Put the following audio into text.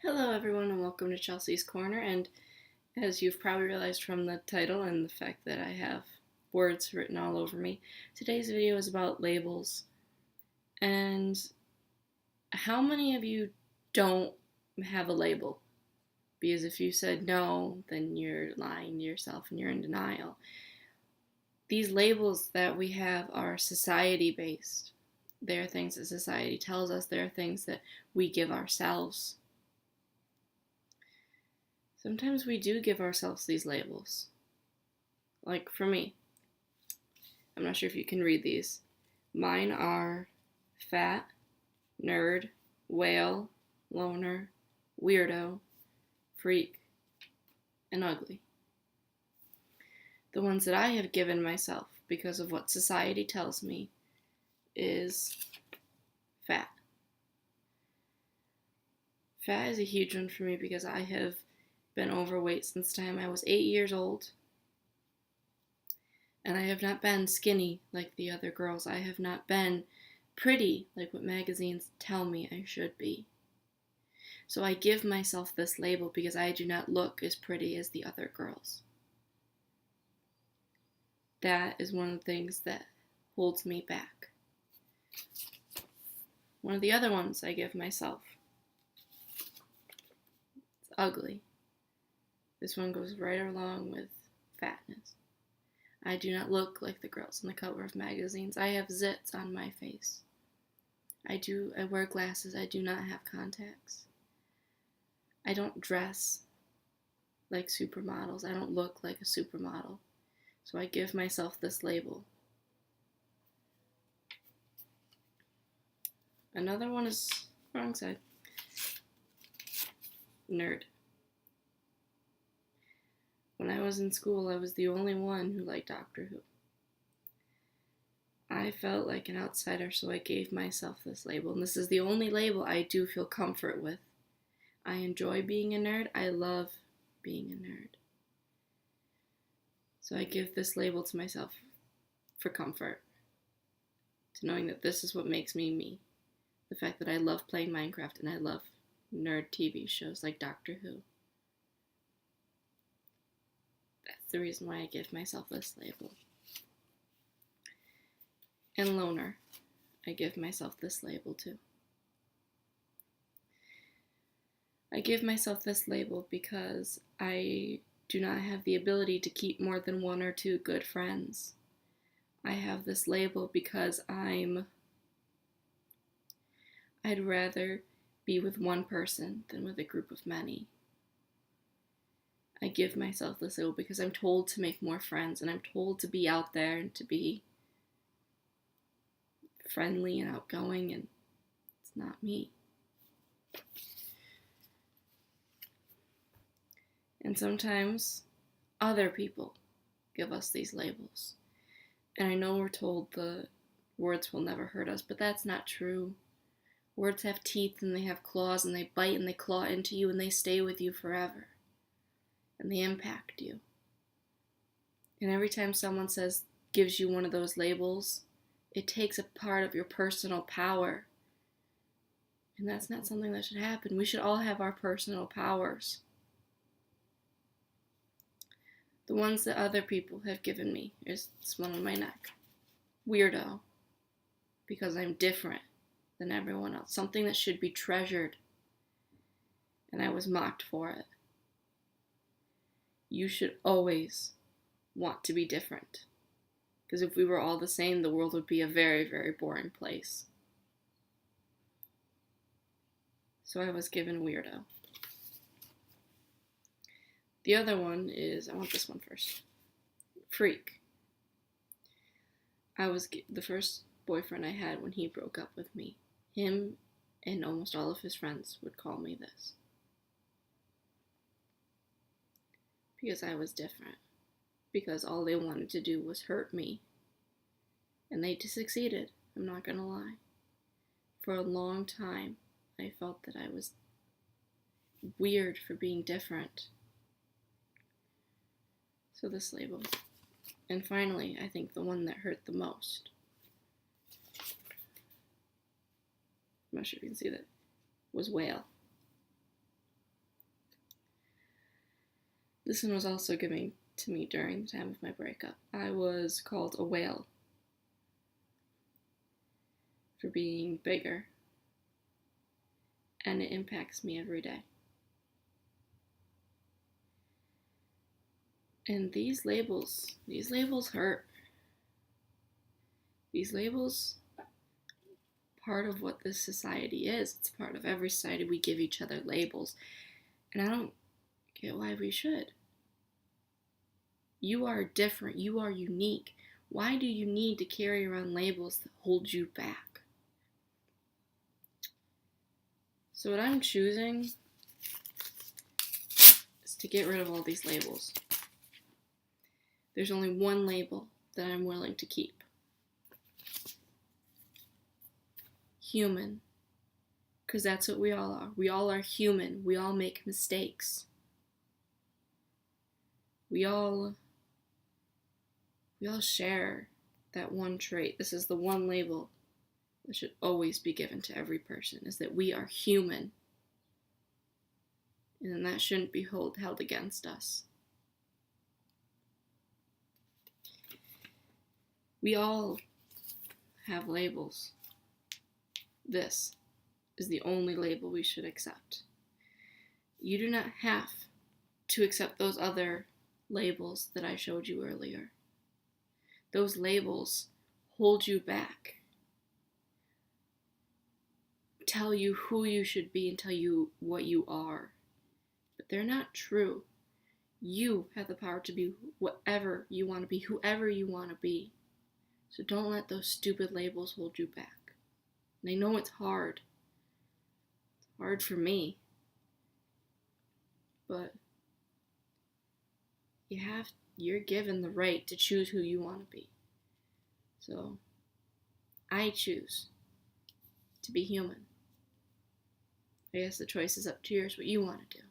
Hello, everyone, and welcome to Chelsea's Corner. And as you've probably realized from the title and the fact that I have words written all over me, today's video is about labels. And how many of you don't have a label? Because if you said no, then you're lying to yourself and you're in denial. These labels that we have are society based. They are things that society tells us, they are things that we give ourselves. Sometimes we do give ourselves these labels. Like for me, I'm not sure if you can read these. Mine are fat, nerd, whale, loner, weirdo, freak, and ugly. The ones that I have given myself because of what society tells me is fat. Fat is a huge one for me because I have been overweight since the time I was 8 years old. And I have not been skinny like the other girls. I have not been pretty like what magazines tell me I should be. So I give myself this label because I do not look as pretty as the other girls. That is one of the things that holds me back. One of the other ones I give myself, it's ugly. This one goes right along with fatness. I do not look like the girls on the cover of magazines. I have zits on my face. I wear glasses. I do not have contacts. I don't dress like supermodels. I don't look like a supermodel. So I give myself this label. Another one is wrong side. Nerd. When I was in school, I was the only one who liked Doctor Who. I felt like an outsider, so I gave myself this label. And this is the only label I do feel comfort with. I enjoy being a nerd. I love being a nerd. So I give this label to myself for comfort. To knowing that this is what makes me me. The fact that I love playing Minecraft and I love nerd TV shows like Doctor Who. That's the reason why I give myself this label. And loner. I give myself this label too. I give myself this label because I do not have the ability to keep more than one or two good friends. I have this label because I'd rather be with one person than with a group of many. I give myself this label because I'm told to make more friends and I'm told to be out there and to be friendly and outgoing, and it's not me. And sometimes other people give us these labels. And I know we're told the words will never hurt us, but that's not true. Words have teeth and they have claws and they bite and they claw into you and they stay with you forever. And they impact you. And every time someone gives you one of those labels, it takes a part of your personal power. And that's not something that should happen. We should all have our personal powers. The ones that other people have given me is this one on my neck. Weirdo. Because I'm different than everyone else. Something that should be treasured. And I was mocked for it. You should always want to be different. Because if we were all the same, the world would be a very, very boring place. So I was given weirdo. The other one is, I want this one first. Freak. I was the first boyfriend I had when he broke up with me. Him and almost all of his friends would call me this. Because I was different. Because all they wanted to do was hurt me. And they succeeded, I'm not gonna lie. For a long time, I felt that I was weird for being different. So this label. And finally, I think the one that hurt the most. I'm not sure if you can see that. Was whale. This one was also given to me during the time of my breakup. I was called a whale for being bigger, and it impacts me every day. And these labels hurt. These labels, part of what this society is. It's part of every society. We give each other labels. And I don't get why we should. You are different. You are unique. Why do you need to carry around labels that hold you back? So what I'm choosing is to get rid of all these labels. There's only one label that I'm willing to keep. Human. Because that's what we all are. We all are human. We all make mistakes. We all share that one trait. This is the one label that should always be given to every person, is that we are human. And then that shouldn't be held against us. We all have labels. This is the only label we should accept. You do not have to accept those other labels that I showed you earlier. Those labels hold you back, tell you who you should be and tell you what you are. But they're not true. You have the power to be whatever you want to be, whoever you want to be. So don't let those stupid labels hold you back. And I know it's hard. It's hard for me. But you're given the right to choose who you want to be. So I choose to be human. I guess the choice is up to yours, what you want to do.